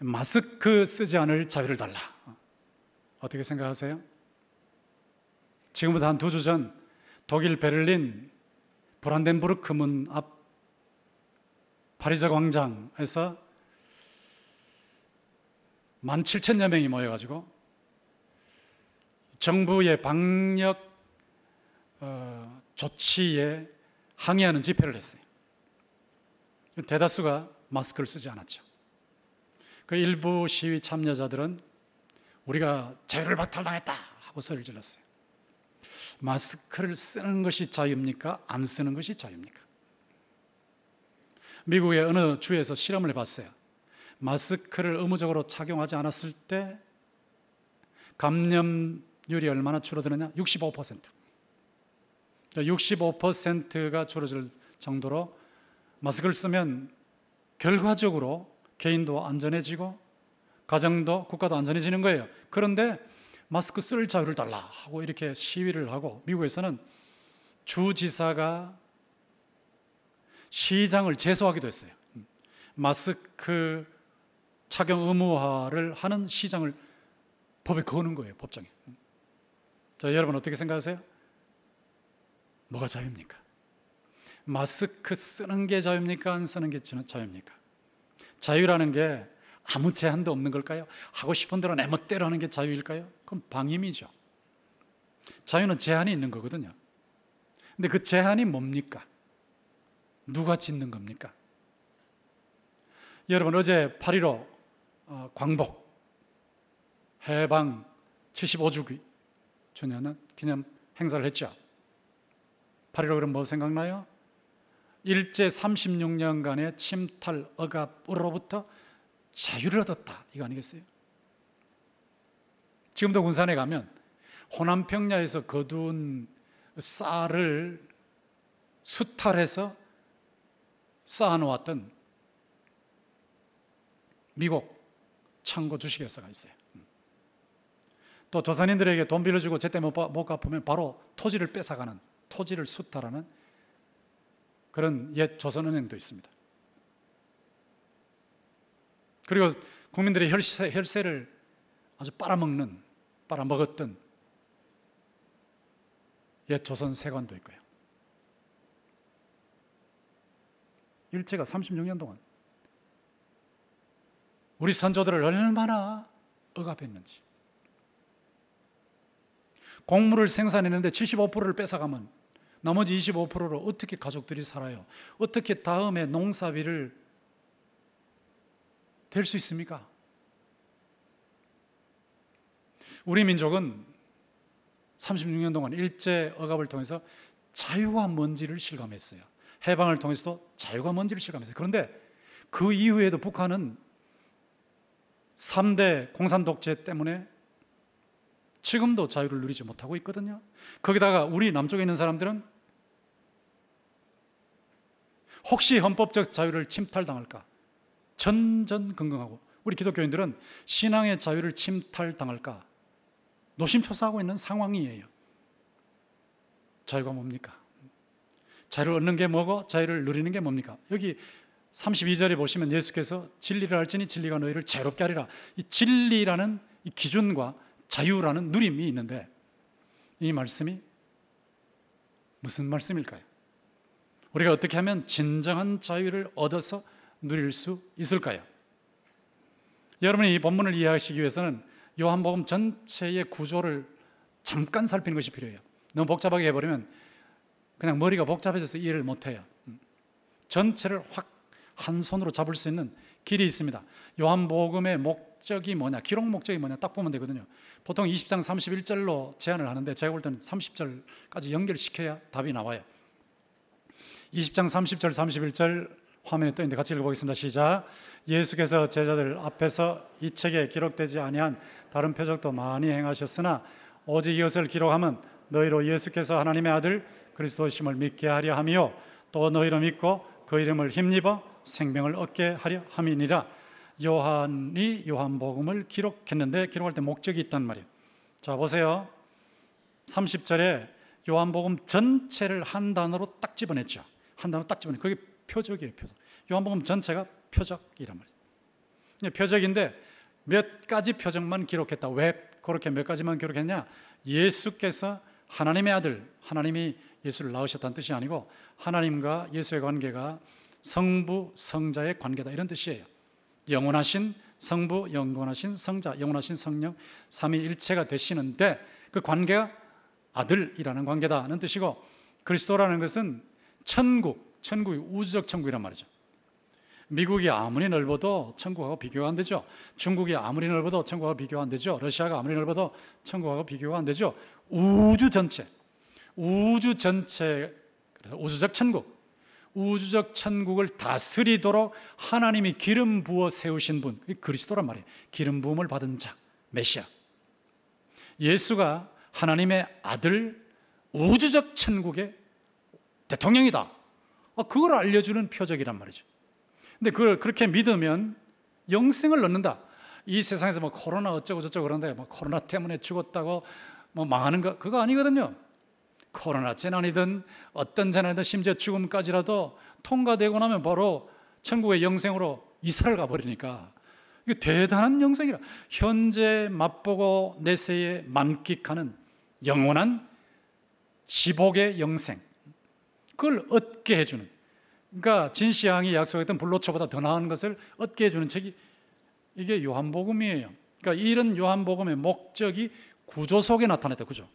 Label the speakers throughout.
Speaker 1: 마스크 쓰지 않을 자유를 달라. 어떻게 생각하세요? 지금부터 한 2주 전 독일 베를린 브란덴부르크 문 앞 파리저 광장에서 17,000여 명이 모여가지고 정부의 방역 조치에 항의하는 집회를 했어요. 대다수가 마스크를 쓰지 않았죠. 그 일부 시위 참여자들은 우리가 자유를 박탈당했다 하고 소리를 질렀어요. 마스크를 쓰는 것이 자유입니까? 안 쓰는 것이 자유입니까? 미국의 어느 주에서 실험을 해봤어요. 마스크를 의무적으로 착용하지 않았을 때 감염률이 얼마나 줄어드느냐? 65%. 65%가 줄어들 정도로 마스크를 쓰면 결과적으로 개인도 안전해지고 가정도 국가도 안전해지는 거예요. 그런데 마스크 쓸 자유를 달라 하고 이렇게 시위를 하고 미국에서는 주지사가 시장을 제소하기도 했어요. 마스크 착용 의무화를 하는 시장을 법에 거는 거예요, 법정에. 자, 여러분 어떻게 생각하세요? 뭐가 자유입니까? 마스크 쓰는 게 자유입니까? 안 쓰는 게 자유입니까? 자유라는 게 아무 제한도 없는 걸까요? 하고 싶은 대로 내 멋대로 하는 게 자유일까요? 그럼 방임이죠. 자유는 제한이 있는 거거든요. 근데 그 제한이 뭡니까? 누가 짓는 겁니까? 여러분 어제 8.15 광복 해방 75주기 기념 행사를 했죠. 8.15 그럼 뭐 생각나요? 일제 36년간의 침탈 억압으로부터 자유를 얻었다, 이거 아니겠어요? 지금도 군산에 가면 호남평야에서 거둔 쌀을 수탈해서 쌓아놓았던 미국 창고 주식회사가 있어요. 또 조선인들에게 돈 빌려주고 제때 못 갚으면 바로 토지를 뺏어가는, 토지를 수탈하는 그런 옛 조선은행도 있습니다. 그리고 국민들의 혈세를 아주 빨아먹었던 옛 조선 세관도 있고요. 일제가 36년 동안 우리 선조들을 얼마나 억압했는지. 곡물을 생산했는데 75%를 뺏어가면 나머지 25%로 어떻게 가족들이 살아요? 어떻게 다음에 농사비를 될 수 있습니까? 우리 민족은 36년 동안 일제 억압을 통해서 자유가 뭔지를 실감했어요. 해방을 통해서도 자유가 뭔지를 실감했어요. 그런데 그 이후에도 북한은 3대 공산 독재 때문에 지금도 자유를 누리지 못하고 있거든요. 거기다가 우리 남쪽에 있는 사람들은 혹시 헌법적 자유를 침탈당할까 전전긍긍하고, 우리 기독교인들은 신앙의 자유를 침탈당할까 노심초사하고 있는 상황이에요. 자유가 뭡니까? 자유를 얻는 게 뭐고 자유를 누리는 게 뭡니까? 여기 32절에 보시면 예수께서 진리를 알지니 진리가 너희를 자유롭게 하리라. 이 진리라는 이 기준과 자유라는 누림이 있는데 이 말씀이 무슨 말씀일까요? 우리가 어떻게 하면 진정한 자유를 얻어서 누릴 수 있을까요? 여러분이 이 본문을 이해하시기 위해서는 요한복음 전체의 구조를 잠깐 살피는 것이 필요해요. 너무 복잡하게 해버리면 그냥 머리가 복잡해져서 이해를 못해요. 전체를 확 한 손으로 잡을 수 있는 길이 있습니다. 요한복음의 목적이 뭐냐, 기록 목적이 뭐냐 딱 보면 되거든요. 보통 20장 31절로 제안을 하는데 제가 볼 때는 30절까지 연결시켜야 답이 나와요. 20장 30절 31절 화면에 떠 있는데 같이 읽어보겠습니다. 시작. 예수께서 제자들 앞에서 이 책에 기록되지 아니한 다른 표적도 많이 행하셨으나 오직 이것을 기록하면 너희로 예수께서 하나님의 아들 그리스도심을 믿게 하려 함이요 또 너희로 믿고 그 이름을 힘입어 생명을 얻게 하려 함이니라. 요한이 요한복음을 기록했는데 기록할 때 목적이 있단 말이에요. 자 보세요. 30절에 요한복음 전체를 한 단어로 딱 집어냈죠. 한 단어 딱 집어내. 그게 표적이에요. 표적. 요한복음 전체가 표적이란 말이에요. 표적인데 몇 가지 표적만 기록했다. 왜 그렇게 몇 가지만 기록했냐? 예수께서 하나님의 아들, 하나님이 예수를 낳으셨다는 뜻이 아니고 하나님과 예수의 관계가 성부, 성자의 관계다, 이런 뜻이에요. 영원하신 성부, 영원하신 성자, 영원하신 성령, 삼위일체가 되시는데 그 관계가 아들이라는 관계다는 뜻이고, 그리스도라는 것은 천국이 우주적 천국이란 말이죠. 미국이 아무리 넓어도 천국하고 비교가 안 되죠. 중국이 아무리 넓어도 천국하고 비교가 안 되죠. 러시아가 아무리 넓어도 천국하고 비교가 안 되죠. 우주 전체, 우주적 천국, 우주적 천국을 다스리도록 하나님이 기름 부어 세우신 분, 그리스도란 말이에요. 기름 부음을 받은 자, 메시아. 예수가 하나님의 아들, 우주적 천국의 대통령이다. 그걸 알려주는 표적이란 말이죠. 근데 그걸 그렇게 믿으면 영생을 얻는다. 이 세상에서 뭐 코로나 어쩌고 저쩌고 그러는데 뭐 코로나 때문에 죽었다고 뭐 망하는 거, 그거 아니거든요. 코로나 재난이든 어떤 재난이든 심지어 죽음까지라도 통과되고 나면 바로 천국의 영생으로 이사를 가버리니까 이게 대단한 영생이라. 현재 맛보고 내세에 만끽하는 영원한 지복의 영생, 그걸 얻게 해주는, 그러니까 진시황이 약속했던 불로초보다 더 나은 것을 얻게 해주는 책이 이게 요한복음이에요. 그러니까 이런 요한복음의 목적이 구조 속에 나타났다. 구조.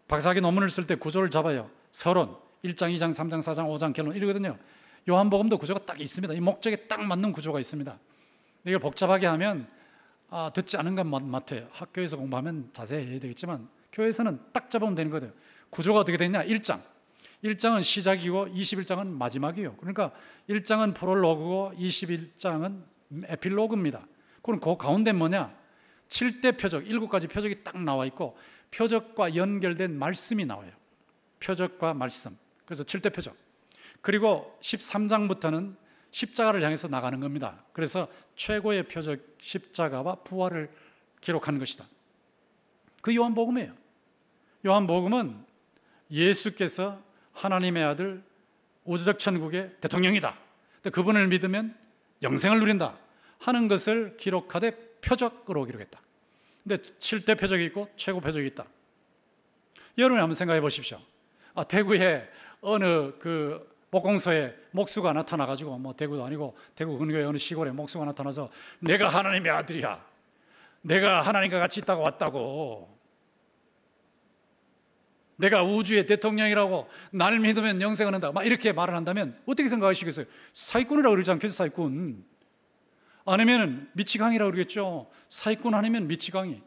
Speaker 1: 박사학위 논문을 쓸 때 구조를 잡아요. 서론, 1장, 2장, 3장, 4장, 5장, 결론 이러거든요. 요한복음도 구조가 딱 있습니다. 이 목적에 딱 맞는 구조가 있습니다. 이걸 복잡하게 하면 듣지 않은 것 같아요. 학교에서 공부하면 자세히 해야 되겠지만 교회에서는 딱 잡으면 되는 거예요. 구조가 어떻게 되냐? 1장은 시작이고 21장은 마지막이에요. 그러니까 1장은 프롤로그고 21장은 에필로그입니다. 그럼 그 가운데 뭐냐? 7대 표적, 7가지 표적이 딱 나와 있고 표적과 연결된 말씀이 나와요. 표적과 말씀. 그래서 7대 표적. 그리고 13장부터는 십자가를 향해서 나가는 겁니다. 그래서 최고의 표적 십자가와 부활을 기록하는 것이다. 그 요한복음이에요. 요한복음은 예수께서 하나님의 아들, 우주적 천국의 대통령이다, 그분을 믿으면 영생을 누린다 하는 것을 기록하되 표적으로 기록했다. 근데 7대 표적이 있고 최고 표적이 있다. 여러분이 한번 생각해 보십시오. 대구에 어느 그 목공소에 목수가 나타나가지고, 뭐 대구도 아니고 대구 근교의 어느 시골에 목수가 나타나서 내가 하나님의 아들이야, 내가 하나님과 같이 있다고 왔다고, 내가 우주의 대통령이라고, 날 믿으면 영생을 한다, 막 이렇게 말을 한다면 어떻게 생각하시겠어요? 사기꾼이라고 그러지 않겠어요? 사기꾼. 아니면 미치광이라고 그러겠죠. 사기꾼 아니면 미치광이.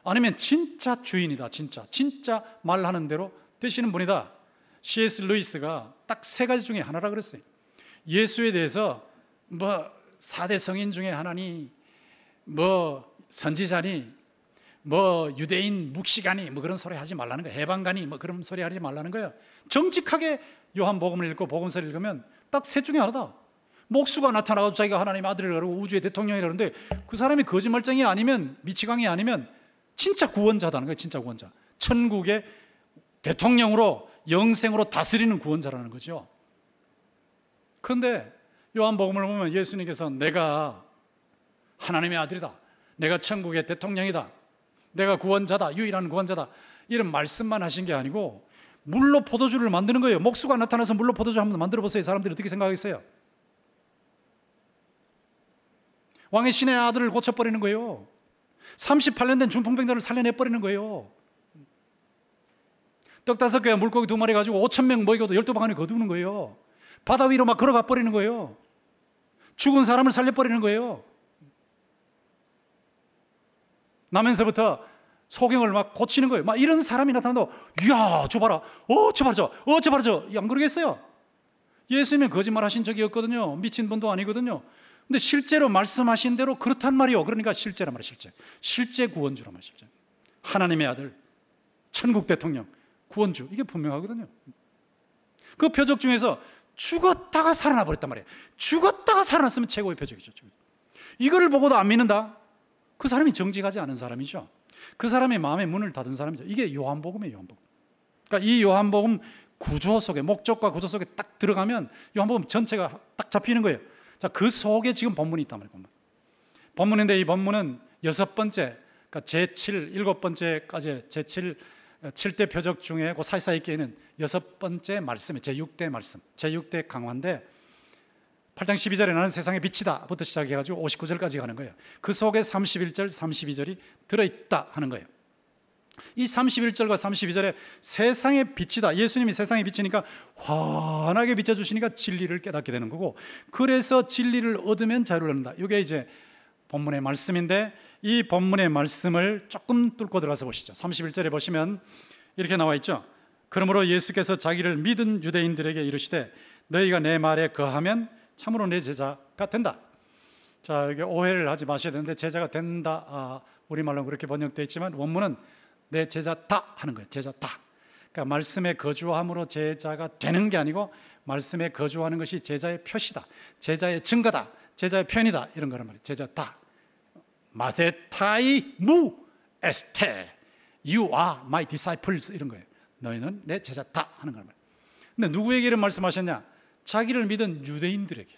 Speaker 1: 아니면 진짜 주인이다. 진짜 말하는 대로 되시는 분이다. C.S. 루이스가 딱 3가지 중에 하나라 그랬어요. 예수에 대해서 뭐 4대 성인 중에 하나니, 뭐 선지자니, 뭐 유대인 묵시가니, 뭐 그런 소리 하지 말라는 거예요. 해방가니, 뭐 그런 소리 하지 말라는 거예요. 정직하게 요한복음을 읽고 복음서를 읽으면 딱 3 중에 하나다. 목수가 나타나서 자기가 하나님의 아들이라고 그러고 우주의 대통령이라고 그러는데 그 사람이 거짓말쟁이 아니면, 미치광이 아니면 진짜 구원자다는 거예요. 진짜 구원자. 천국의 대통령으로 영생으로 다스리는 구원자라는 거죠. 그런데 요한복음을 보면 예수님께서 내가 하나님의 아들이다, 내가 천국의 대통령이다, 내가 구원자다, 유일한 구원자다, 이런 말씀만 하신 게 아니고 물로 포도주를 만드는 거예요. 목수가 나타나서 물로 포도주 한번 만들어 보세요. 사람들이 어떻게 생각하겠어요? 왕의 신의 아들을 고쳐버리는 거예요. 38년 된 중풍병자를 살려내버리는 거예요. 떡 5개, 물고기 2마리 가지고 5,000명 먹이고도 12방울이 거두는 거예요. 바다 위로 막 걸어가 버리는 거예요. 죽은 사람을 살려버리는 거예요. 나면서부터 소경을 막 고치는 거예요. 막 이런 사람이 나타나도, 이야, 저 봐라, 저 봐라, 안 그러겠어요? 예수님은 거짓말 하신 적이 없거든요. 미친 분도 아니거든요. 근데 실제로 말씀하신 대로 그렇단 말이요. 그러니까 실제란 말이에요. 실제 구원주란 말이에요. 실제. 하나님의 아들, 천국 대통령, 구원주, 이게 분명하거든요. 그 표적 중에서 죽었다가 살아나 버렸단 말이에요. 죽었다가 살아났으면 최고의 표적이죠. 이거를 보고도 안 믿는다? 그 사람이 정직하지 않은 사람이죠. 그 사람의 마음의 문을 닫은 사람이죠. 이게 요한복음이에요. 요한복음. 그러니까 이 요한복음 구조 속에, 목적과 구조 속에 딱 들어가면 요한복음 전체가 딱 잡히는 거예요. 자, 그 속에 지금 본문이 있단 말이에요. 본문인데 이 본문은 6번째, 그러니까 제7, 7번째까지 제7, 7대 표적 중에 그 사이사이 끼는 6번째 말씀이 제6대 말씀, 제6대 강화인데 8장 12절에 나는 세상의 빛이다 부터 시작해가지고 59절까지 가는 거예요. 그 속에 31절, 32절이 들어있다 하는 거예요. 이 31절과 32절에 세상의 빛이다, 예수님이 세상의 빛이니까 환하게 비춰주시니까 진리를 깨닫게 되는 거고, 그래서 진리를 얻으면 자유를 얻는다. 이게 이제 본문의 말씀인데, 이 본문의 말씀을 조금 뚫고 들어가서 보시죠. 31절에 보시면 이렇게 나와 있죠. 그러므로 예수께서 자기를 믿은 유대인들에게 이르시되 너희가 내 말에 거하면 참으로 내 제자가 된다. 자, 여기 오해를 하지 마셔야 되는데, 제자가 된다, 우리말로 그렇게 번역되어 있지만 원문은 내 제자다 하는 거예요. 제자다. 그러니까 말씀에 거주함으로 제자가 되는 게 아니고 말씀에 거주하는 것이 제자의 표시다, 제자의 증거다, 제자의 표현이다, 이런 거란 말이에요. 제자다. 마테타이 무 에스테, you are my disciples, 이런 거예요. 너희는 내 제자다 하는 거란 말이에요. 근데 누구에게 말씀하셨냐? 자기를 믿은 유대인들에게.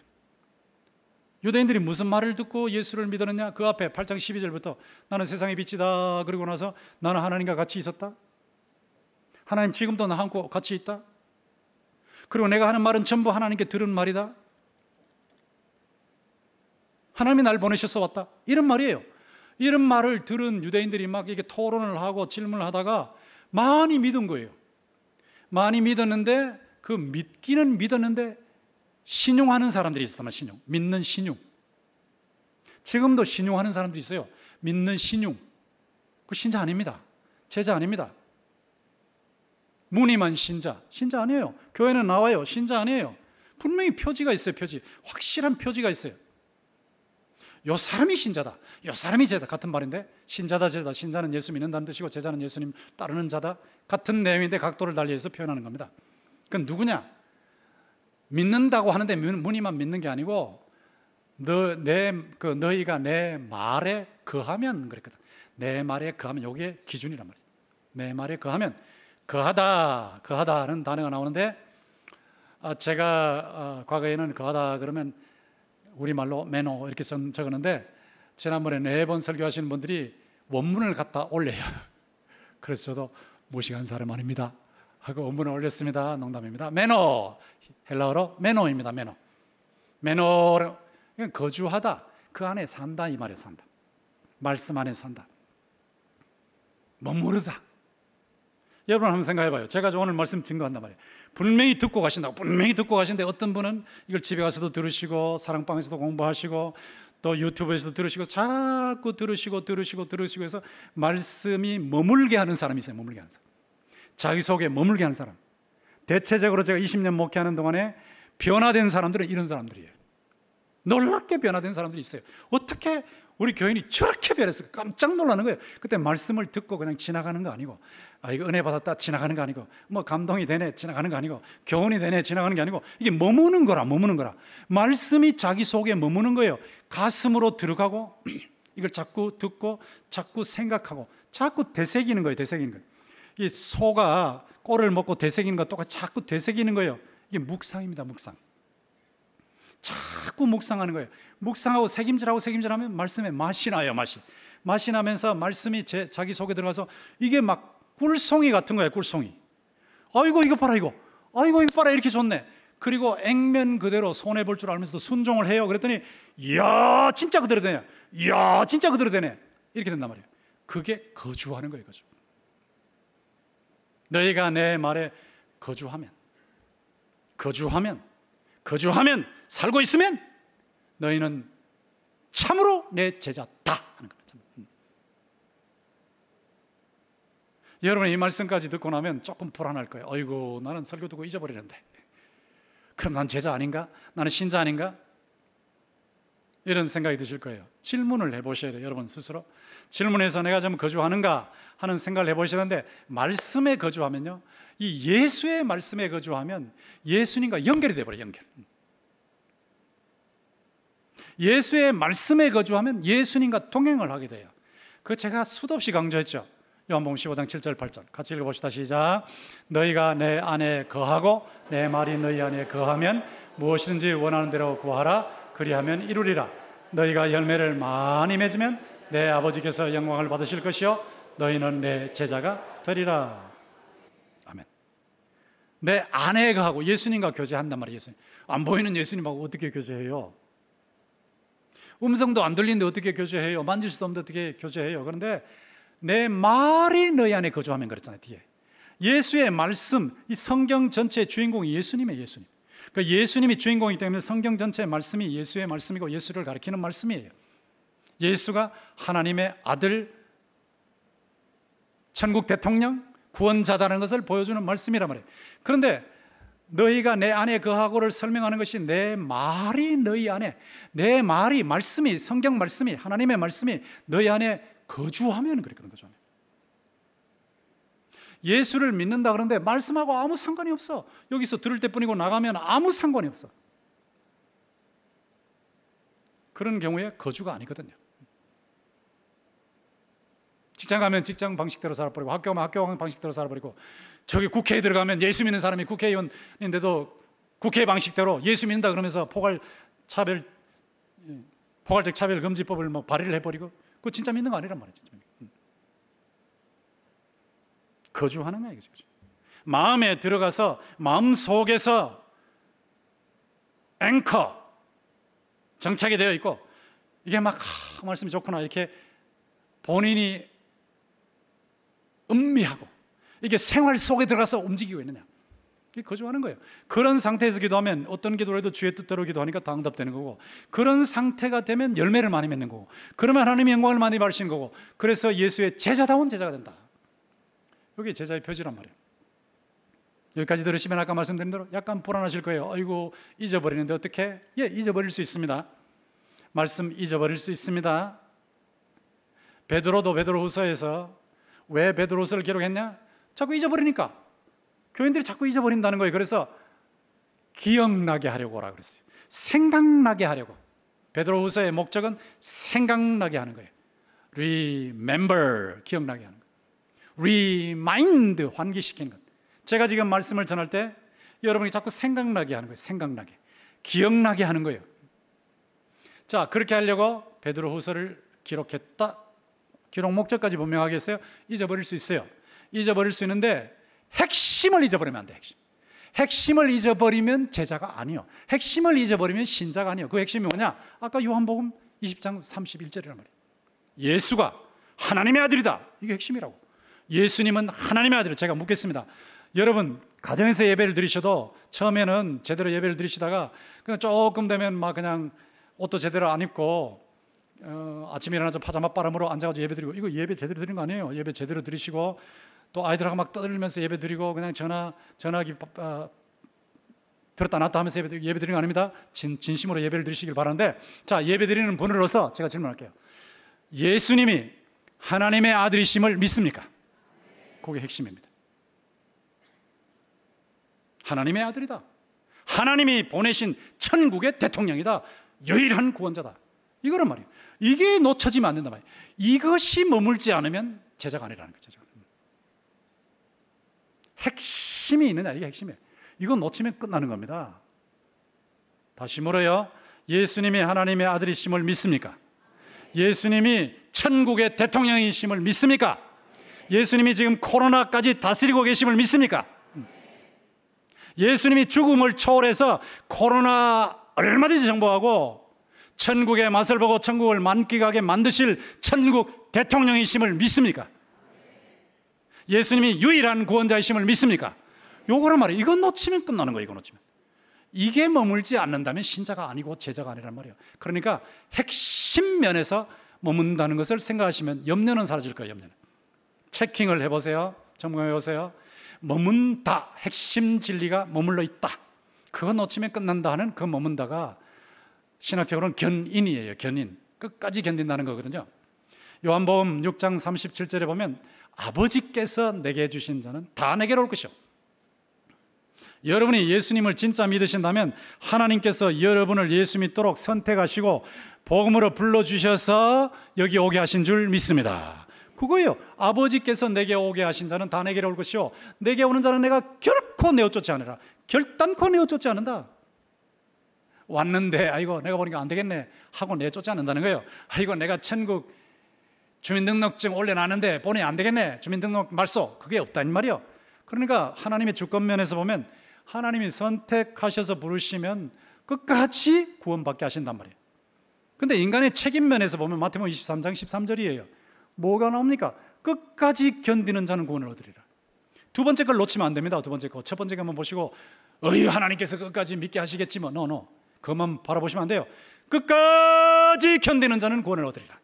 Speaker 1: 유대인들이 무슨 말을 듣고 예수를 믿었느냐? 그 앞에 8장 12절부터 나는 세상의 빛이다, 그러고 나서 나는 하나님과 같이 있었다, 하나님 지금도 나하고 같이 있다, 그리고 내가 하는 말은 전부 하나님께 들은 말이다, 하나님이 날 보내셔서 왔다, 이런 말이에요. 이런 말을 들은 유대인들이 막 이게 토론을 하고 질문을 하다가 많이 믿은 거예요. 많이 믿었는데, 그 믿기는 믿었는데 신용하는 사람들이 있었단 말이에요. 신용, 믿는 신용. 지금도 신용하는 사람들이 있어요. 믿는 신용. 그 신자 아닙니다. 제자 아닙니다. 무늬만 신자, 신자 아니에요. 교회는 나와요, 신자 아니에요. 분명히 표지가 있어요. 표지, 확실한 표지가 있어요. 요 사람이 신자다, 요 사람이 제자, 같은 말인데, 신자다, 제자다. 신자는 예수 믿는다는 뜻이고 제자는 예수님 따르는 자다, 같은 내용인데 각도를 달리해서 표현하는 겁니다. 그건 누구냐? 믿는다고 하는데 무늬만 믿는 게 아니고 너희가 내 말에 거하면, 그랬거든. 내 말에 거하면, 이게 기준이란 말이에요. 내 말에 거하면, 거하다는 단어가 나오는데, 제가 과거에는 거하다 그러면 우리말로 매너 이렇게 적었는데, 지난번에 4번 설교하시는 분들이 원문을 갖다 올려요. 그래서 저도 무식한 사람 아닙니다 하고 원문을 올렸습니다. 농담입니다. 매너, 헬라어로 매너입니다. 매너. 매너로 거주하다, 그 안에 산다, 이 말에 산다. 말씀 안에 산다. 머무르다. 여러분 한번 생각해봐요. 제가 오늘 말씀 증거한단 말이에요. 분명히 듣고 가신다고, 분명히 듣고 가시는데, 어떤 분은 이걸 집에 가서도 들으시고, 사랑방에서도 공부하시고, 또 유튜브에서도 들으시고, 자꾸 들으시고 해서 말씀이 머물게 하는 사람이 있어요. 머물게 하는 사람, 자기 속에 머물게 하는 사람. 대체적으로 제가 20년 목회하는 동안에 변화된 사람들은 이런 사람들이에요. 놀랍게 변화된 사람들이 있어요. 어떻게 우리 교인이 저렇게 변했을까? 깜짝 놀라는 거예요. 그때 말씀을 듣고 그냥 지나가는 거 아니고, 이거 은혜 받았다 지나가는 거 아니고, 뭐 감동이 되네 지나가는 거 아니고, 교훈이 되네 지나가는 게 아니고, 이게 머무는 거라. 말씀이 자기 속에 머무는 거예요. 가슴으로 들어가고 이걸 자꾸 듣고 자꾸 생각하고 자꾸 되새기는 거예요. 이 소가 꼴을 먹고 되새기는 거 똑같이 자꾸 되새기는 거예요. 이게 묵상입니다. 묵상. 자꾸 묵상하는 거예요. 묵상하고 새김질하면 말씀에 맛이 나요. 맛이 나면서 말씀이 자기 속에 들어가서 이게 막 꿀송이 같은 거예요. 꿀송이. 아이고 이거 봐라, 이렇게 좋네. 그리고 액면 그대로 손해볼 줄 알면서도 순종을 해요. 그랬더니 이야 진짜 그대로 되네, 이렇게 된단 말이에요. 그게 거주하는 거예요. 너희가 내 말에 거주하면 살고 있으면 너희는 참으로 내 제자다 하는 겁니다. 여러분, 이 말씀까지 듣고 나면 조금 불안할 거예요. 어이구, 나는 설교 듣고 잊어버리는데, 그럼 난 제자 아닌가? 나는 신자 아닌가? 이런 생각이 드실 거예요. 질문을 해보셔야 돼요. 여러분 스스로 질문해서 내가 좀 거주하는가 하는 생각을 해보시는데, 말씀에 거주하면요, 이 예수의 말씀에 거주하면 예수님과 연결이 돼버려요. 예수의 말씀에 거주하면 예수님과 동행을 하게 돼요. 그거 제가 수도 없이 강조했죠. 요한복음 15장 7절 8절 같이 읽어봅시다. 시작. 너희가 내 안에 거하고 내 말이 너희 안에 거하면 무엇이든지 원하는 대로 구하라, 그리하면 이루리라. 너희가 열매를 많이 맺으면 내 아버지께서 영광을 받으실 것이요 너희는 내 제자가 되리라. 아멘. 내 안에 거하고 예수님과 교제한단 말이에요. 예수님. 안 보이는 예수님하고 어떻게 교제해요? 음성도 안 들리는데 어떻게 교제해요? 만질 수도 없는데 어떻게 교제해요? 그런데 내 말이 너희 안에 거주하면 그랬잖아요. 뒤에 예수의 말씀, 이 성경 전체의 주인공이 예수님이에요. 예수님. 그러니까 예수님이 주인공이기 때문에 성경 전체의 말씀이 예수의 말씀이고 예수를 가리키는 말씀이에요. 예수가 하나님의 아들, 천국 대통령, 구원자다는 것을 보여주는 말씀이란 말이에요. 그런데 너희가 내 안에 거하고를 설명하는 것이 내 말이 너희 안에, 내 말이, 말씀이, 성경 말씀이, 하나님의 말씀이 너희 안에 거주하면 그랬거든. 거주하면. 예수를 믿는다 그러는데 말씀하고 아무 상관이 없어. 여기서 들을 때뿐이고 나가면 아무 상관이 없어. 그런 경우에 거주가 아니거든요. 직장 가면 직장 방식대로 살아버리고, 학교 가면 학교 방식대로 살아버리고, 저기 국회에 들어가면 예수 믿는 사람이 국회의원인데도 국회 방식대로 예수 믿는다 그러면서 포괄적 차별 금지법을 뭐 발의를 해버리고, 그거 진짜 믿는 거 아니란 말이죠. 거주하느냐 이거죠. 마음에 들어가서 마음 속에서 앵커 정착이 되어 있고, 이게 막 말씀이 좋구나 이렇게 본인이 음미하고 이게 생활 속에 들어가서 움직이고 있느냐, 이게 거주하는 거예요. 그런 상태에서 기도하면 어떤 기도를 해도 주의 뜻대로 기도하니까 다 응답되는 거고, 그런 상태가 되면 열매를 많이 맺는 거고, 그러면 하나님의 영광을 많이 받으시는 거고, 그래서 예수의 제자다운 제자가 된다. 이게 제자의 표지란 말이에요. 여기까지 들으시면 아까 말씀드린 대로 약간 불안하실 거예요. 아이고 잊어버리는데 어떻게? 예, 잊어버릴 수 있습니다. 말씀 잊어버릴 수 있습니다. 베드로도 베드로후서에서 왜 베드로후서를 기록했냐? 자꾸 잊어버리니까. 교인들이 자꾸 잊어버린다는 거예요. 그래서 기억나게 하려고 오라 그랬어요. 생각나게 하려고. 베드로후서의 목적은 생각나게 하는 거예요. Remember, 기억나게 하는 거예요. Remind, 환기시키는 것. 제가 지금 말씀을 전할 때 여러분이 자꾸 생각나게 하는 거예요. 생각나게, 기억나게 하는 거예요. 자, 그렇게 하려고 베드로후서를 기록했다. 기록 목적까지 분명하게 했어요. 잊어버릴 수 있어요. 잊어버릴 수 있는데 핵심을 잊어버리면 안 돼. 핵심을 잊어버리면 제자가 아니요. 핵심을 잊어버리면 신자가 아니요. 그 핵심이 뭐냐? 아까 요한복음 20장 31절이란 말이에요. 예수가 하나님의 아들이다. 이게 핵심이라고. 예수님은 하나님의 아들이에요. 제가 묻겠습니다. 여러분 가정에서 예배를 드리셔도 처음에는 제대로 예배를 드리시다가 그냥 조금 되면 막 그냥 옷도 제대로 안 입고 아침에 일어나서 파자마 바람으로 앉아가지고 예배 드리고, 이거 예배 제대로 드리는 거 아니에요. 예배 제대로 드리시고 또 아이들하고 막 떠들면서 예배 드리고 그냥 전화기 들었다 놨다 하면서 예배 드리는 거 아닙니다. 진심으로 예배를 드리시길 바라는데, 자, 예배 드리는 분으로서 제가 질문할게요. 예수님이 하나님의 아들이심을 믿습니까? 그게 핵심입니다. 하나님의 아들이다. 하나님이 보내신 천국의 대통령이다. 유일한 구원자다. 이거란 말이에요. 이게 놓쳐지면 안 된단 말이에요. 이것이 머물지 않으면 제자가 아니라는 거죠. 핵심이 있느냐, 이게 핵심이에요. 이건 놓치면 끝나는 겁니다. 다시 물어요. 예수님이 하나님의 아들이심을 믿습니까? 예수님이 천국의 대통령이심을 믿습니까? 예수님이 지금 코로나까지 다스리고 계심을 믿습니까? 예수님이 죽음을 초월해서 코로나 얼마든지 정복하고 천국의 맛을 보고 천국을 만끽하게 만드실 천국 대통령이심을 믿습니까? 예수님이 유일한 구원자이심을 믿습니까? 요거란 말이에요. 이건 놓치면 끝나는 거예요. 이거 놓치면. 이게 머물지 않는다면 신자가 아니고 제자가 아니란 말이에요. 그러니까 핵심 면에서 머문다는 것을 생각하시면 염려는 사라질 거예요. 염려는. 체킹을 해보세요. 점검해보세요. 머문다, 핵심 진리가 머물러 있다. 그거 놓치면 끝난다 하는 그 머문다가 신학적으로는 견인이에요. 견인. 끝까지 견딘다는 거거든요. 요한복음 6장 37절에 보면 아버지께서 내게 주신 자는 다 내게로 올 것이요. 여러분이 예수님을 진짜 믿으신다면 하나님께서 여러분을 예수 믿도록 선택하시고 복음으로 불러주셔서 여기 오게 하신 줄 믿습니다. 그거예요. 아버지께서 내게 오게 하신 자는 다 내게로 올 것이요, 내게 오는 자는 내가 결코 내어쫓지 않으라. 결단코 내어쫓지 않는다. 왔는데 아이고 내가 보니까 안 되겠네 하고 내쫓지 않는다는 거예요. 아이고 내가 천국 주민등록증 올려놨는데 보니 안 되겠네, 주민등록 말소, 그게 없다는 말이요. 그러니까 하나님의 주권면에서 보면 하나님이 선택하셔서 부르시면 끝까지 구원받게 하신단 말이에요. 근데 인간의 책임면에서 보면 마태복음 23장 13절이에요. 뭐가 나옵니까? 끝까지 견디는 자는 구원을 얻으리라. 두 번째 걸 놓치면 안 됩니다. 두 번째 거. 첫 번째 거 한번 보시고 하나님께서 끝까지 믿게 하시겠지 뭐. 노. 그것만 바라보시면 안 돼요. 끝까지 견디는 자는 구원을 얻으리라.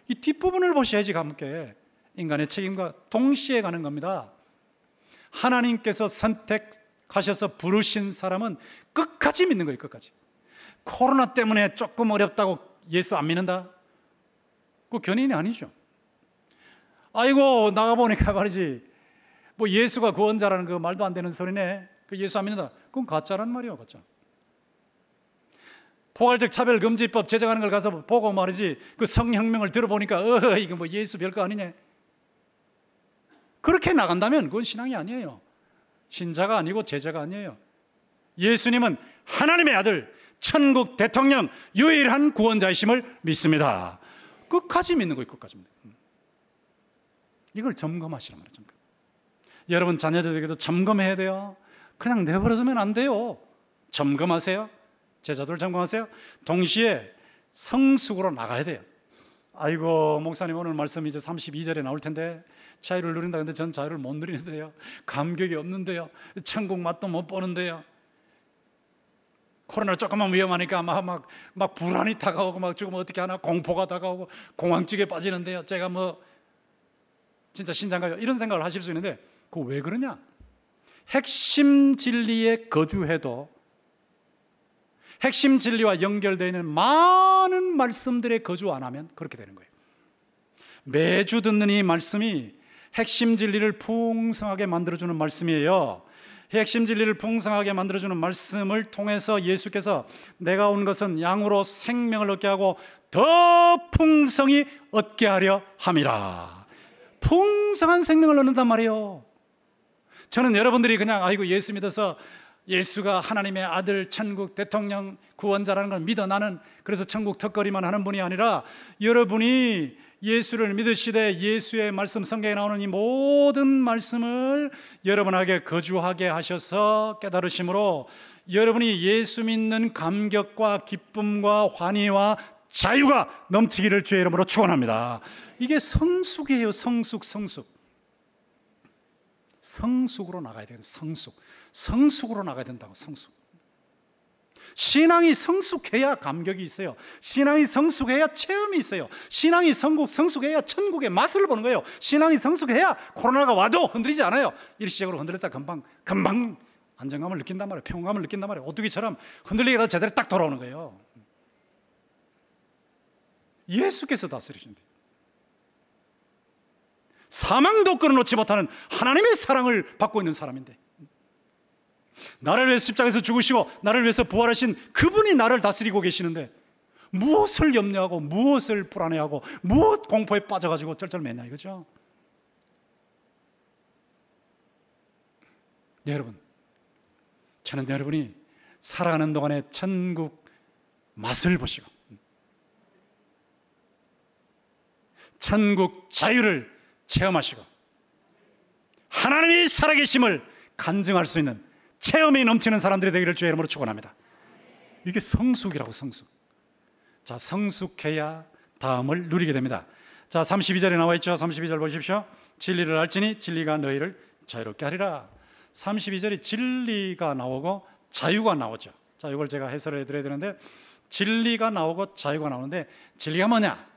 Speaker 1: 이 뒷부분을 보셔야지 함께 인간의 책임과 동시에 가는 겁니다. 하나님께서 선택하셔서 부르신 사람은 끝까지 믿는 거예요. 끝까지. 코로나 때문에 조금 어렵다고 예수 안 믿는다? 그 견인이 아니죠. 아이고 나가보니까 말이지 뭐 예수가 구원자라는 그 말도 안 되는 소리네, 그 예수 안 믿는다, 그건 가짜란 말이에요. 가짜. 포괄적 차별금지법 제정하는 걸 가서 보고 말이지 그 성혁명을 들어보니까 이거 뭐 예수 별거 아니냐, 그렇게 나간다면 그건 신앙이 아니에요. 신자가 아니고 제자가 아니에요. 예수님은 하나님의 아들, 천국 대통령, 유일한 구원자이심을 믿습니다. 끝까지 믿는 거예요. 끝까지 믿는 거예요. 이걸 점검하시란 말이에요. 점검. 여러분 자녀들에게도 점검해야 돼요. 그냥 내버려두면 안 돼요. 점검하세요. 제자들 점검하세요. 동시에 성숙으로 나가야 돼요. 아이고 목사님 오늘 말씀 이제 32절에 나올 텐데 자유를 누린다. 근데 전 자유를 못 누리는데요, 감격이 없는데요, 천국 맛도 못 보는데요, 코로나 조금만 위험하니까 막 불안이 다가오고 막 죽으면 어떻게 하나 공포가 다가오고 공황증에 빠지는데요, 제가 뭐 진짜 신자인가요? 이런 생각을 하실 수 있는데 그거 왜 그러냐? 핵심 진리에 거주해도 핵심 진리와 연결되어 있는 많은 말씀들에 거주 안 하면 그렇게 되는 거예요. 매주 듣는 이 말씀이 핵심 진리를 풍성하게 만들어주는 말씀이에요. 핵심 진리를 풍성하게 만들어주는 말씀을 통해서 예수께서 내가 온 것은 양으로 생명을 얻게 하고 더 풍성히 얻게 하려 함이라. 풍성한 생명을 얻는단 말이에요. 저는 여러분들이 그냥 아이고 예수 믿어서 예수가 하나님의 아들, 천국 대통령, 구원자라는 걸 믿어 나는 그래서 천국 턱걸이만 하는 분이 아니라 여러분이 예수를 믿으시되 예수의 말씀, 성경에 나오는 이 모든 말씀을 여러분에게 거주하게 하셔서 깨달으심으로 여러분이 예수 믿는 감격과 기쁨과 환희와 자유가 넘치기를 주의 이름으로 축원합니다. 이게 성숙이에요. 성숙으로 나가야 돼요. 성숙으로 나가야 된다고. 성숙. 신앙이 성숙해야 감격이 있어요. 신앙이 성숙해야 체험이 있어요. 신앙이 성숙해야 천국의 맛을 보는 거예요. 신앙이 성숙해야 코로나가 와도 흔들리지 않아요. 일시적으로 흔들렸다 금방 안정감을 느낀단 말이에요. 평온감을 느낀단 말이에요. 오뚜기처럼 흔들리게 제대로 딱 돌아오는 거예요. 예수께서 다스리신대. 사망도 끊어놓지 못하는 하나님의 사랑을 받고 있는 사람인데, 나를 위해서 십자가에서 죽으시고 나를 위해서 부활하신 그분이 나를 다스리고 계시는데 무엇을 염려하고 무엇을 불안해하고 무엇 공포에 빠져가지고 쩔쩔매냐 이거죠. 네, 여러분, 저는 여러분이 살아가는 동안에 천국 맛을 보시고 천국 자유를 체험하시고 하나님이 살아계심을 간증할 수 있는 체험이 넘치는 사람들이 되기를 주의 이름으로 축원합니다. 이게 성숙이라고. 성숙. 자, 성숙해야 다음을 누리게 됩니다. 자, 32절에 나와 있죠. 32절 보십시오. 진리를 알지니 진리가 너희를 자유롭게 하리라. 32절이 진리가 나오고 자유가 나오죠. 자, 이걸 제가 해설을 해드려야 되는데, 진리가 나오고 자유가 나오는데 진리가 뭐냐?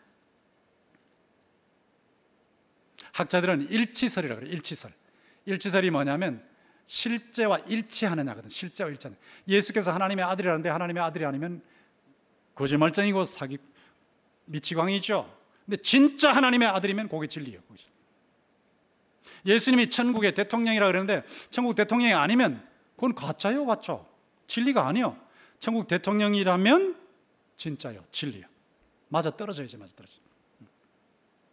Speaker 1: 학자들은 일치설이라고 그래요. 일치설이 뭐냐면 실제와 일치하느냐거든. 실제와 일치하느냐. 예수께서 하나님의 아들이라는데 하나님의 아들이 아니면 거짓말쟁이고 사기 미치광이죠. 근데 진짜 하나님의 아들이면 그게 진리예요. 예수님이 천국의 대통령이라 그러는데 천국 대통령이 아니면 그건 가짜요, 가짜. 진리가 아니요. 천국 대통령이라면 진짜요, 진리요. 맞아 떨어져야지.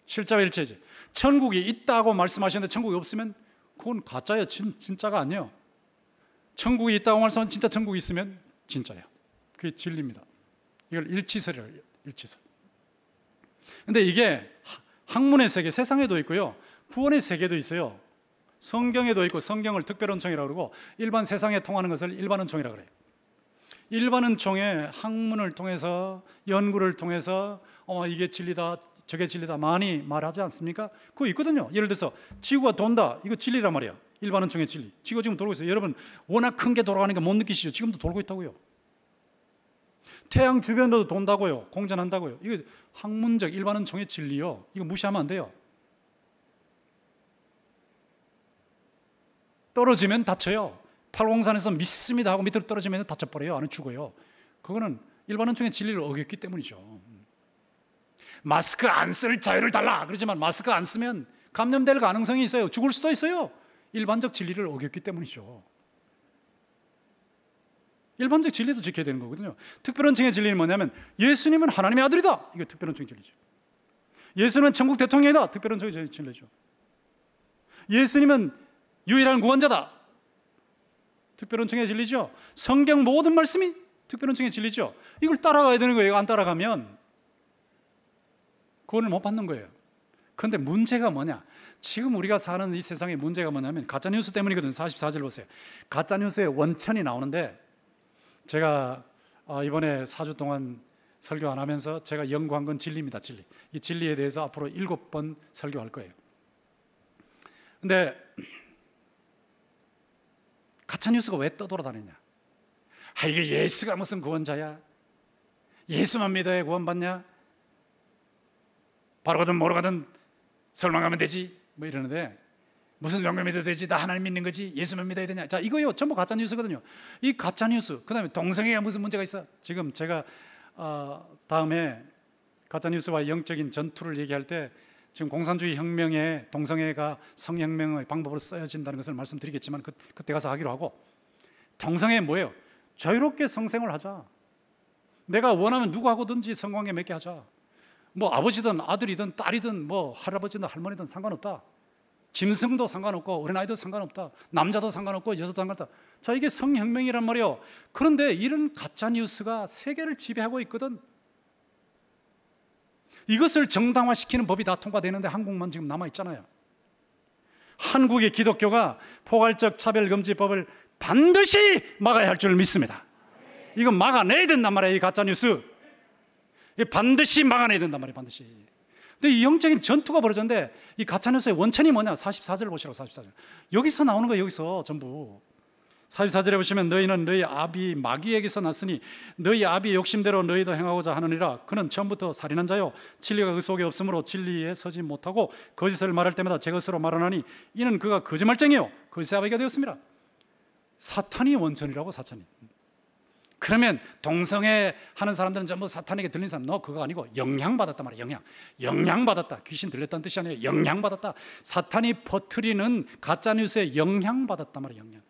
Speaker 1: 실제와 일치해야지. 천국이 있다고 말씀하셨는데 천국이 없으면 그건 가짜예요. 진짜가 아니에요. 천국이 있다고 말씀하면 진짜 천국이 있으면 진짜예요. 그게 진리입니다. 이걸 일치설이라고 해요. 일치설. 근데 이게 학문의 세계, 세상에도 있고요, 구원의 세계도 있어요. 성경에도 있고, 성경을 특별언총이라고 그러고, 일반 세상에 통하는 것을 일반언총이라고 그래요. 일반언총에 학문을 통해서, 연구를 통해서 이게 진리다, 저게 진리다 많이 말하지 않습니까? 그거 있거든요. 예를 들어서 지구가 돈다, 이거 진리란 말이야. 일반언총의 진리. 지구가 지금 돌고 있어요. 여러분 워낙 큰 게 돌아가는 게 못 느끼시죠? 지금도 돌고 있다고요. 태양 주변으로도 돈다고요. 공전한다고요. 이거 학문적 일반언총의 진리요. 이거 무시하면 안 돼요. 떨어지면 다쳐요. 팔공산에서 믿습니다 하고 밑으로 떨어지면 다쳐버려요. 안에 죽어요. 그거는 일반언총의 진리를 어겼기 때문이죠. 마스크 안 쓸 자유를 달라 그러지만 마스크 안 쓰면 감염될 가능성이 있어요. 죽을 수도 있어요. 일반적 진리를 어겼기 때문이죠. 일반적 진리도 지켜야 되는 거거든요. 특별언총의 진리는 뭐냐면 예수님은 하나님의 아들이다. 이게 특별언총의 진리죠. 예수는 천국 대통령이다. 특별언총의 진리죠. 예수님은 유일한 구원자다. 특별언총의 진리죠. 성경 모든 말씀이 특별언총의 진리죠. 이걸 따라가야 되는 거예요. 안 따라가면 구원을 못 받는 거예요. 그런데 문제가 뭐냐? 지금 우리가 사는 이 세상의 문제가 뭐냐면 가짜뉴스 때문이거든요. 44절 보세요. 가짜뉴스의 원천이 나오는데, 제가 이번에 4주 동안 설교 안 하면서 제가 연구한 건 진리입니다. 진리. 이 진리에 대해서 앞으로 7번 설교할 거예요. 근데 가짜뉴스가 왜 떠돌아다니냐? 이게 예수가 무슨 구원자야? 예수만 믿어야 구원받냐? 바로 가든 뭐로 가든 설망하면 되지 뭐 이러는데, 무슨 종교 믿어도 되지? 나 하나님 믿는 거지? 예수만 믿어야 되냐? 자, 이거요 전부 가짜뉴스거든요. 이 가짜뉴스, 그 다음에 동성애가 무슨 문제가 있어? 지금 제가 다음에 가짜뉴스와 영적인 전투를 얘기할 때 지금 공산주의 혁명에 동성애가 성혁명의 방법으로 쓰여진다는 것을 말씀드리겠지만 그때 가서 하기로 하고, 동성애 뭐예요? 자유롭게 성생을 하자. 내가 원하면 누구하고든지 성관계 맺게 하자. 뭐 아버지든 아들이든 딸이든 뭐 할아버지든 할머니든 상관없다. 짐승도 상관없고 어린아이도 상관없다. 남자도 상관없고 여자도 상관없다. 자, 이게 성혁명이란 말이에요. 그런데 이런 가짜뉴스가 세계를 지배하고 있거든. 이것을 정당화시키는 법이 다 통과되는데 한국만 지금 남아있잖아요. 한국의 기독교가 포괄적 차별금지법을 반드시 막아야 할 줄 믿습니다. 이건 막아내야 된단 말이에요. 이 가짜뉴스 반드시 막아내야 된단 말이에요. 반드시. 근데 이 영적인 전투가 벌어졌는데, 이 가짜뉴스의 원천이 뭐냐? 44절 보시라고. 44절 여기서 나오는 거예요. 여기서 전부 44절에 보시면 너희는 너희 아비 마귀에게서 났으니 너희 아비의 욕심대로 너희도 행하고자 하느니라. 그는 처음부터 살인한 자요 진리가 그 속에 없으므로 진리에 서지 못하고 거짓을 말할 때마다 제 것으로 말하나니 이는 그가 거짓말쟁이요 거짓의 아버지가 되었습니다. 사탄이 원천이라고. 사탄이. 그러면 동성애 하는 사람들은 전부 사탄에게 들린 사람, 너 그거 아니고 영향받았단 말이야. 영향받았다. 귀신 들렸다는 뜻이 아니에요. 영향받았다. 사탄이 퍼뜨리는 가짜뉴스에 영향받았단 말이에요. 영향.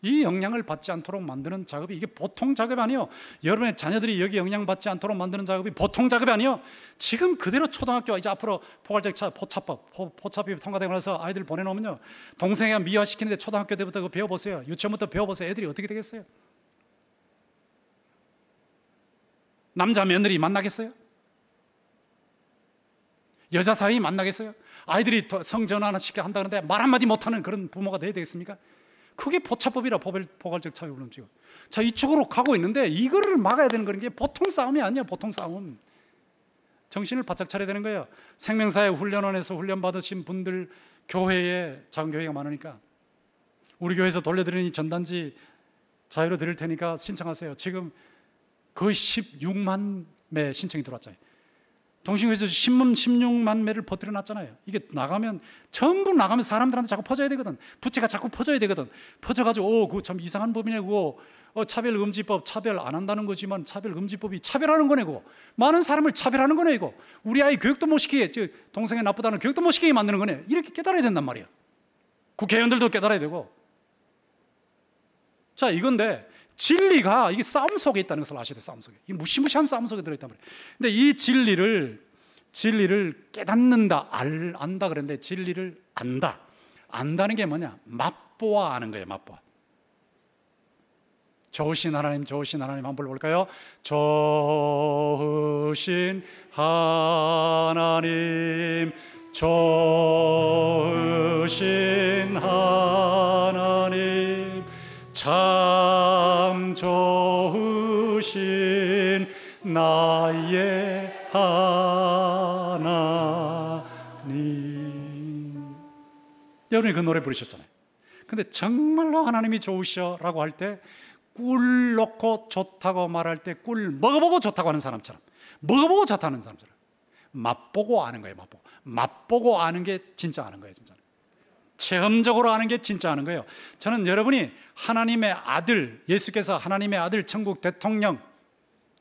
Speaker 1: 이 영향을 받지 않도록 만드는 작업이, 이게 보통 작업이 아니에요. 여러분의 자녀들이 여기 영향받지 않도록 만드는 작업이 보통 작업이 아니에요. 지금 그대로 초등학교, 이제 앞으로 포괄적 포차법이 통과되고 나서 아이들 보내놓으면요, 동성애가 미화시키는데 초등학교 때부터 그거 배워보세요. 유치원부터 배워보세요. 애들이 어떻게 되겠어요? 남자 며느리 만나겠어요? 여자 사이 만나겠어요? 아이들이 성전환시켜 한다는데 말 한마디 못하는 그런 부모가 돼야 되겠습니까? 그게 포차법이라. 포괄적 차별금지법. 자, 이쪽으로 가고 있는데 이거를 막아야 되는 거는 게 보통 싸움이 아니야. 보통 싸움. 정신을 바짝 차려야 되는 거예요. 생명사회 훈련원에서 훈련받으신 분들, 교회에, 작은 교회가 많으니까 우리 교회에서 돌려드리는 이 전단지 자유로 드릴 테니까 신청하세요. 지금 거의 16만 매 신청이 들어왔잖아요. 동신교회에서 신문 16만 매를 퍼뜨려 놨잖아요. 이게 나가면, 전부 나가면 사람들한테 자꾸 퍼져야 되거든. 부채가 자꾸 퍼져야 되거든. 퍼져가지고 그거 참 이상한 법이네. 그거 차별금지법, 차별 안 한다는 거지만 차별금지법이 차별하는 거네. 그거 많은 사람을 차별하는 거네. 이거 우리 아이 교육도 못 시키게, 동성애 나쁘다는 교육도 못 시키게 만드는 거네. 이렇게 깨달아야 된단 말이야. 국회의원들도 깨달아야 되고. 자, 이건데 진리가 이게 싸움 속에 있다는 것을 아셔야 돼요. 싸움 속에. 이 무시무시한 싸움 속에 들어있단 말이에요. 근데 이 진리를 깨닫는다, 안다 그랬는데 진리를 안다. 안다는 게 뭐냐? 맛보아 아는 거예요. 맛보아. 좋으신 하나님, 좋으신 하나님 한번 불러볼까요? 좋으신 하나님, 좋으신 하나님, 참 좋으신 나의 하나님. 여러분이 그 노래 부르셨잖아요. 근데 정말로 하나님이 좋으셔라고 할 때 꿀 넣고 좋다고 말할 때 꿀 먹어보고 좋다고 하는 사람처럼, 먹어보고 좋다는 사람처럼 맛보고 아는 거예요. 맛보고 아는 게 진짜 아는 거예요. 진짜 체험적으로 아는 게 진짜 아는 거예요. 저는 여러분이 하나님의 아들, 예수께서 하나님의 아들, 천국 대통령,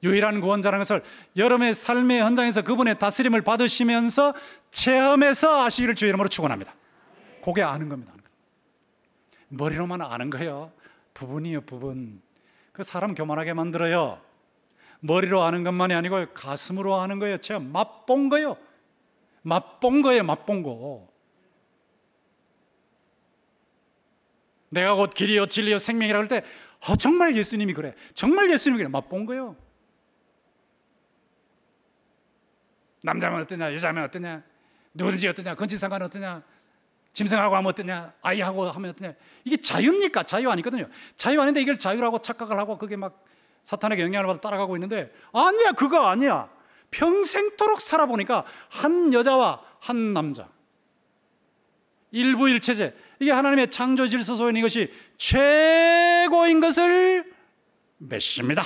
Speaker 1: 유일한 구원자라는 것을 여러분의 삶의 현장에서 그분의 다스림을 받으시면서 체험해서 아시기를 주의 이름으로 축원합니다. 그게 아는 겁니다. 머리로만 아는 거예요. 부분이요, 부분. 그 사람 교만하게 만들어요. 머리로 아는 것만이 아니고 가슴으로 아는 거예요. 제가 맛본 거예요. 맛본 거예요. 맛본 거. 내가 곧 길이요 진리요 생명이라고 할 때 정말 예수님이 그래, 정말 예수님이 그래. 맛본 거예요. 남자면 어떠냐, 여자면 어떠냐, 누구든지 어떠냐, 건치상관 어떠냐, 짐승하고 하면 어떠냐, 아이하고 하면 어떠냐. 이게 자유입니까? 자유 아니거든요. 자유 아닌데 이걸 자유라고 착각을 하고 그게 막 사탄에게 영향을 받아 따라가고 있는데, 아니야, 그거 아니야. 평생토록 살아보니까 한 여자와 한 남자, 일부일체제, 이게 하나님의 창조 질서 속에 있는 것이 최고인 것을 믿습니다.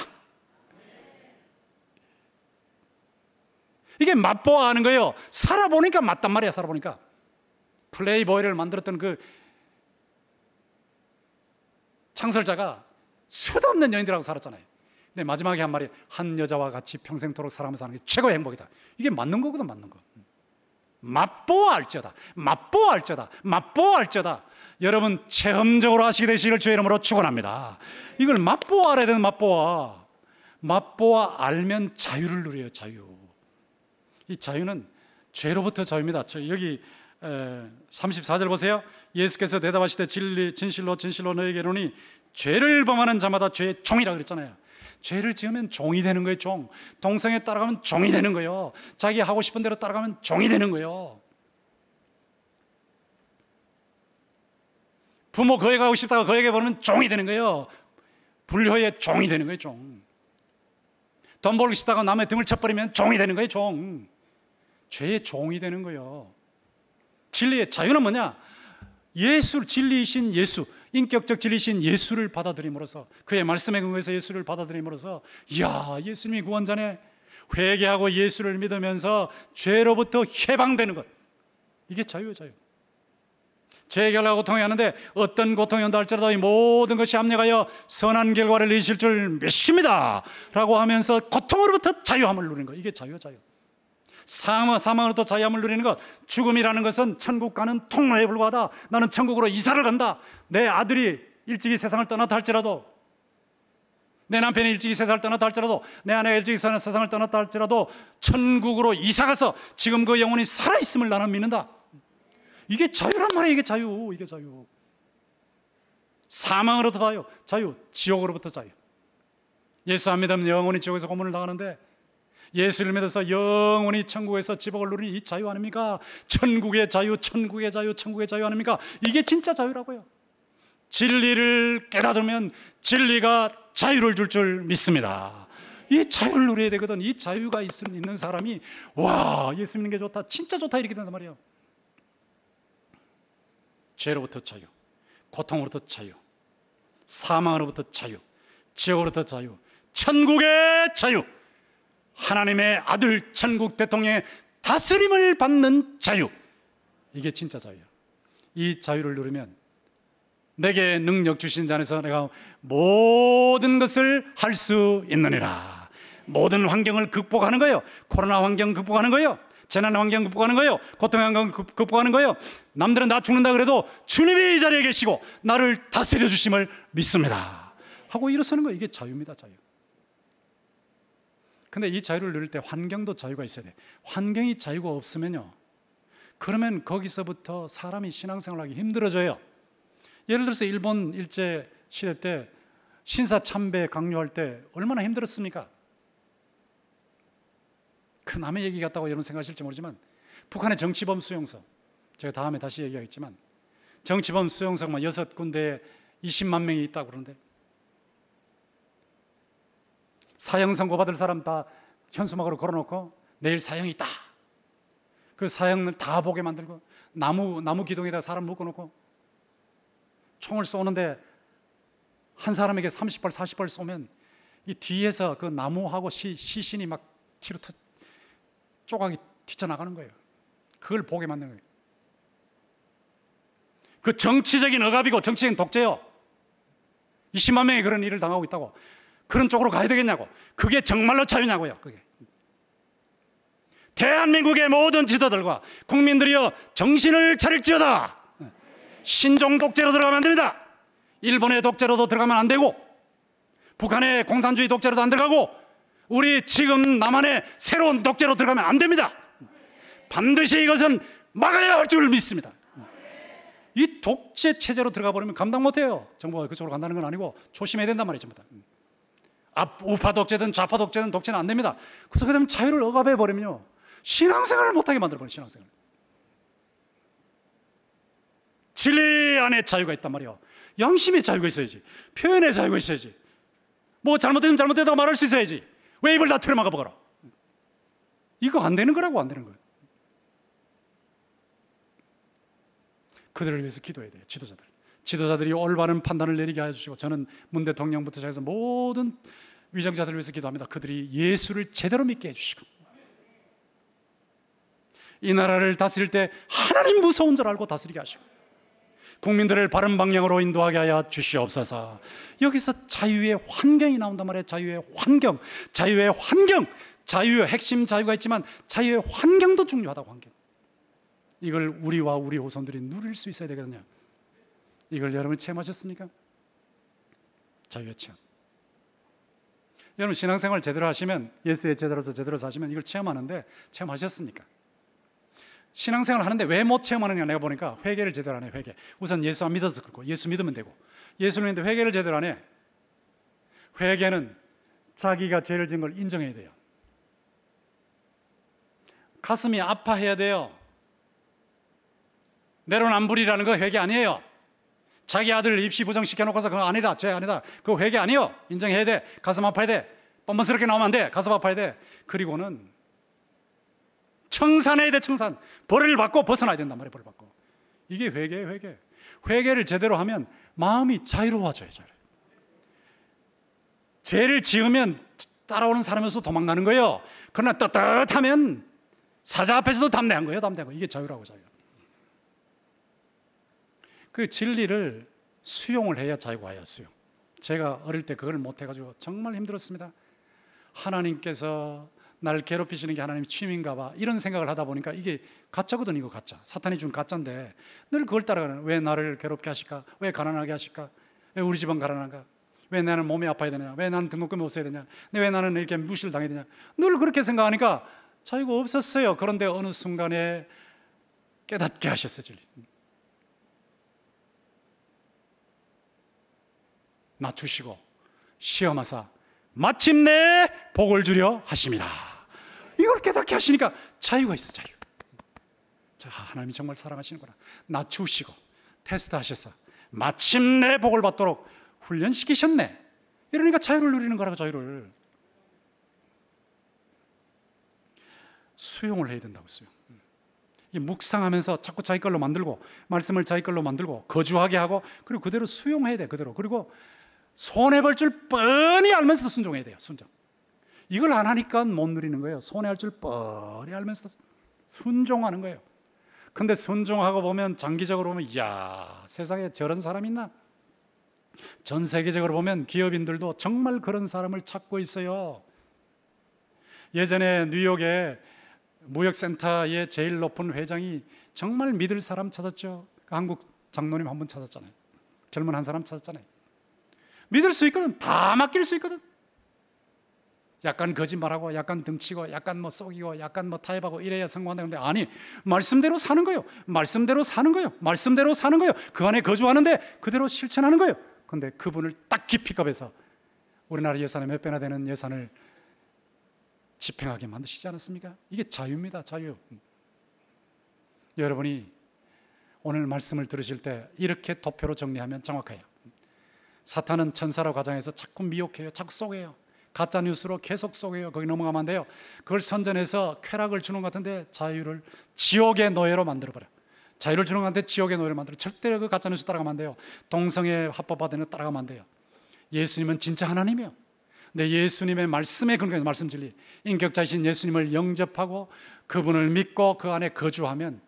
Speaker 1: 이게 맛보아 하는 거예요. 살아보니까 맞단 말이야. 살아보니까. 플레이보이를 만들었던 그 창설자가 수도 없는 여인들하고 살았잖아요. 근데 마지막에 한 말이, 한 여자와 같이 평생토록 살아가면서 사는 게 최고의 행복이다. 이게 맞는 거거든. 맞는 거. 맛보아 할지어다, 맛보아 할지어다, 맛보아 할지어다. 여러분 체험적으로 하시게 되시기를 주의 이름으로 축원합니다. 이걸 맛보아 알아야 되는, 맛보아. 맛보아 알면 자유를 누려요. 자유. 이 자유는 죄로부터 자유입니다. 여기 34절 보세요. 예수께서 대답하시되 진실로 진실로 너희에게 이르노니 죄를 범하는 자마다 죄의 종이라 그랬잖아요. 죄를 지으면 종이 되는 거예요. 종. 동성애 따라가면 종이 되는 거예요. 자기 하고 싶은 대로 따라가면 종이 되는 거예요. 부모 거역하고 싶다가 거역해 버리면 종이 되는 거예요. 불효의 종이 되는 거예요. 종. 돈 벌고 싶다가 남의 등을 쳐버리면 종이 되는 거예요. 종. 죄의 종이 되는 거예요. 진리의 자유는 뭐냐? 예수, 진리이신 예수, 인격적 진리이신 예수를 받아들임으로써, 그의 말씀에 근거해서 예수를 받아들임으로써, 이야, 예수님이 구원자네. 회개하고 예수를 믿으면서 죄로부터 해방되는 것, 이게 자유예요. 자유. 죄의 결과 고통이 하는데 어떤 고통이 온다 할지라도 이 모든 것이 합력하여 선한 결과를 이실 줄 믿습니다 라고 하면서 고통으로부터 자유함을 누리는 것, 이게 자유예요. 자유. 사망으로부터 자유함을 누리는 것. 죽음이라는 것은 천국 가는 통로에 불과하다. 나는 천국으로 이사를 간다. 내 아들이 일찍이 세상을 떠났다 할지라도, 내 남편이 일찍이 세상을 떠났다 할지라도, 내 아내가 일찍이 세상을 떠났다 할지라도 천국으로 이사가서 지금 그 영혼이 살아있음을 나는 믿는다. 이게 자유란 말이에요. 이게 자유. 이게 자유. 사망으로부터 자유, 지옥으로부터 자유. 예수 안 믿으면 영원히 지옥에서 고문을 당하는데, 예수를 믿어서 영원히 천국에서 지복을 누리는 이 자유 아닙니까? 천국의 자유, 천국의 자유, 천국의 자유 아닙니까? 이게 진짜 자유라고요. 진리를 깨닫으면 진리가 자유를 줄 줄 믿습니다. 이 자유를 누려야 되거든. 이 자유가 있는 사람이, 와, 예수 믿는 게 좋다, 진짜 좋다, 이렇게 된단 말이에요. 죄로부터 자유, 고통으로부터 자유, 사망으로부터 자유, 지옥으로부터 자유, 천국의 자유, 하나님의 아들 천국 대통령의 다스림을 받는 자유, 이게 진짜 자유야. 이 자유를 누리면 내게 능력 주신 자 안에서 내가 모든 것을 할 수 있느니라. 모든 환경을 극복하는 거예요. 코로나 환경 극복하는 거예요. 재난 환경 극복하는 거예요. 고통 환경 극복하는 거예요. 남들은 나 죽는다 그래도 주님이 이 자리에 계시고 나를 다스려 주심을 믿습니다 하고 일어서는 거예요. 이게 자유입니다. 자유. 근데 이 자유를 누릴 때 환경도 자유가 있어야 돼. 환경이 자유가 없으면요, 그러면 거기서부터 사람이 신앙생활하기 힘들어져요. 예를 들어서 일본 일제 시대 때 신사 참배 강요할 때 얼마나 힘들었습니까? 그 남의 얘기 같다고 여러분 생각하실지 모르지만 북한의 정치범 수용소, 제가 다음에 다시 얘기하겠지만 정치범 수용소만 6군데에 20만 명이 있다고 그러는데 사형 선고받을 사람 다 현수막으로 걸어놓고 내일 사형이 있다. 그 사형을 다 보게 만들고 나무 기둥에다 사람 묶어놓고 총을 쏘는데 한 사람에게 30발 40발 쏘면 이 뒤에서 그 나무하고 시신이 막 조각이 튀쳐나가는 거예요. 그걸 보게 만드는 거예요. 그 정치적인 억압이고 정치적인 독재요. 20만 명이 그런 일을 당하고 있다고. 그런 쪽으로 가야 되겠냐고. 그게 정말로 자유냐고요. 그게. 대한민국의 모든 지도들과 국민들이여 정신을 차릴지어다. 신종 독재로 들어가면 안 됩니다. 일본의 독재로도 들어가면 안 되고 북한의 공산주의 독재로도 안 들어가고 우리 지금 남한의 새로운 독재로 들어가면 안 됩니다. 반드시 이것은 막아야 할 줄 믿습니다. 이 독재 체제로 들어가 버리면 감당 못해요. 정부가 그쪽으로 간다는 건 아니고 조심해야 된단 말이죠. 우파 독재든 좌파 독재든 독재는 안 됩니다. 그래서 그다음에 자유를 억압해 버리면요 신앙생활을 못하게 만들어버려요. 신앙생활. 진리 안에 자유가 있단 말이에요. 양심의 자유가 있어야지. 표현의 자유가 있어야지. 뭐 잘못되면 잘못되다고 말할 수 있어야지. 왜 입을 다 틀어막아 보거라. 이거 안 되는 거라고. 안 되는 거예요. 그들을 위해서 기도해야 돼요. 지도자들이 올바른 판단을 내리게 해주시고 저는 문 대통령부터 시작해서 모든 위정자들을 위해서 기도합니다. 그들이 예수를 제대로 믿게 해주시고 이 나라를 다스릴 때 하나님 무서운 줄 알고 다스리게 하시고 국민들을 바른 방향으로 인도하게 하여 주시옵소서. 여기서 자유의 환경이 나온단 말이에요. 자유의 환경. 자유의 핵심 자유가 있지만 자유의 환경도 중요하다고. 환경. 이걸 우리와 우리 후손들이 누릴 수 있어야 되거든요. 이걸 여러분 체험하셨습니까? 자유의 체험. 여러분 신앙생활 제대로 하시면 예수의 제대로서 제대로 사시면 이걸 체험하는데 체험하셨습니까? 신앙생활 하는데 왜 못 체험하느냐 내가 보니까 회개를 제대로 안 해. 회개. 우선 예수 안 믿어서 그렇고 예수 믿으면 되고 예수를 믿는데 회개를 제대로 안 해. 회개는 자기가 죄를 지은 걸 인정해야 돼요. 가슴이 아파해야 돼요. 내로남불이라는 거 회개 아니에요. 자기 아들 입시 부정시켜놓고서 그거 아니다, 죄 아니다, 그거 회개 아니에요. 인정해야 돼. 가슴 아파야 돼. 뻔뻔스럽게 나오면 안 돼. 가슴 아파야 돼. 그리고는 청산해야 돼. 청산. 벌을 받고 벗어나야 된단 말이에요. 벌을 받고. 이게 회개예요. 회개. 회개를 제대로 하면 마음이 자유로워져요. 죄를 지으면 따라오는 사람에서 도망가는 거예요. 그러나 떳떳하면 사자 앞에서도 담대한 거예요. 담대한 거. 이게 자유라고. 자유. 그 진리를 수용을 해야 자유가 와요. 수용. 제가 어릴 때 그걸 못해가지고 정말 힘들었습니다. 하나님께서 나를 괴롭히시는 게 하나님의 취미인가 봐, 이런 생각을 하다 보니까 이게 가짜거든. 이거 가짜. 사탄이 준 가짜인데 늘 그걸 따라가는. 왜 나를 괴롭게 하실까? 왜 가난하게 하실까? 왜 우리 집은 가난한가? 왜 나는 몸이 아파야 되냐? 왜 나는 등록금이 없어야 되냐? 왜 나는 이렇게 무시를 당해야 되냐? 늘 그렇게 생각하니까 자유가 없었어요. 그런데 어느 순간에 깨닫게 하셨어요. 진리. 낮추시고 시험하사 마침내 복을 주려 하심이라. 이걸 깨닫게 하시니까 자유가 있어. 자유. 자, 하나님이 정말 사랑하시는구나. 낮추시고 테스트 하셔서 마침내 복을 받도록 훈련시키셨네. 이러니까 자유를 누리는 거라고. 자유를 수용을 해야 된다고. 수용. 이 묵상하면서 자꾸 자기 걸로 만들고 말씀을 자기 걸로 만들고 거주하게 하고 그리고 그대로 수용해야 돼. 그대로. 그리고 손해볼 줄 뻔히 알면서도 순종해야 돼요. 순종. 이걸 안 하니까 못 누리는 거예요. 손해할 줄 뻔히 알면서도 순종하는 거예요. 근데 순종하고 보면 장기적으로 보면 이야, 세상에 저런 사람 있나? 전 세계적으로 보면 기업인들도 정말 그런 사람을 찾고 있어요. 예전에 뉴욕에 무역센터의 제일 높은 회장이 정말 믿을 사람 찾았죠. 한국 장로님 한 분 찾았잖아요. 젊은 한 사람 찾았잖아요. 믿을 수 있거든. 다 맡길 수 있거든. 약간 거짓말하고 약간 등치고 약간 뭐 속이고 약간 뭐 타협하고 이래야 성공한다는데 아니, 말씀대로 사는 거예요. 말씀대로 사는 거예요. 말씀대로 사는 거예요. 그 안에 거주하는데 그대로 실천하는 거예요. 그런데 그분을 딱 깊이 겁해서 우리나라 예산의 몇 배나 되는 예산을 집행하게 만드시지 않았습니까? 이게 자유입니다. 자유. 여러분이 오늘 말씀을 들으실 때 이렇게 도표로 정리하면 정확해요. 사탄은 천사로 가장해서 자꾸 미혹해요. 자꾸 속여요. 가짜 뉴스로 계속 속여요. 거기 넘어가면 안 돼요. 그걸 선전해서 쾌락을 주는 것 같은데 자유를 지옥의 노예로 만들어버려. 자유를 주는 것 같은데 지옥의 노예로 만들어. 절대로 그 가짜 뉴스 따라가면 안 돼요. 동성애 합법화되는 거 따라가면 안 돼요. 예수님은 진짜 하나님이요. 근데 예수님의 말씀에 근거해서 말씀 진리, 인격자이신 예수님을 영접하고 그분을 믿고 그 안에 거주하면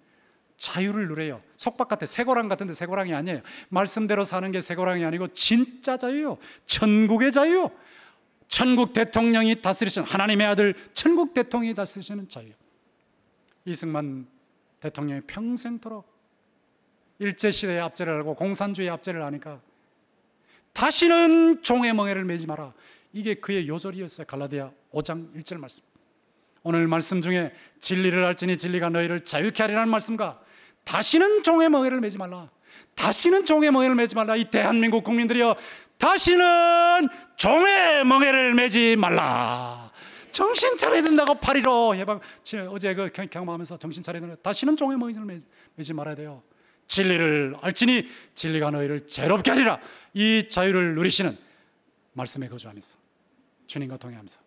Speaker 1: 자유를 누려요. 속박 같아. 새고랑 같은데 새고랑이 아니에요. 말씀대로 사는 게 새고랑이 아니고 진짜 자유요. 천국의 자유. 천국 대통령이 다스리시는, 하나님의 아들 천국 대통령이 다스리시는 자유. 이승만 대통령이 평생토록 일제시대의 압제를 알고 공산주의의 압제를 아니까 다시는 종의 멍에를 매지 마라. 이게 그의 요절이었어요. 갈라디아 5장 1절 말씀. 오늘 말씀 중에 진리를 알지니 진리가 너희를 자유케 하리라는 말씀과 다시는 종의 멍에를 매지 말라. 다시는 종의 멍에를 매지 말라. 이 대한민국 국민들이여, 다시는 종의 멍에를 매지 말라. 정신 차려야 된다고. 8.15 해방, 어제 그 경험하면서 정신 차려야 된다. 다시는 종의 멍에를 매지 말아야 돼요. 진리를 알지니 진리가 너희를 자유롭게 하리라. 이 자유를 누리시는 말씀에 거주하면서 주님과 동행하면서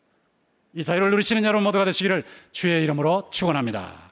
Speaker 1: 이 자유를 누리시는 여러분 모두가 되시기를 주의 이름으로 축원합니다.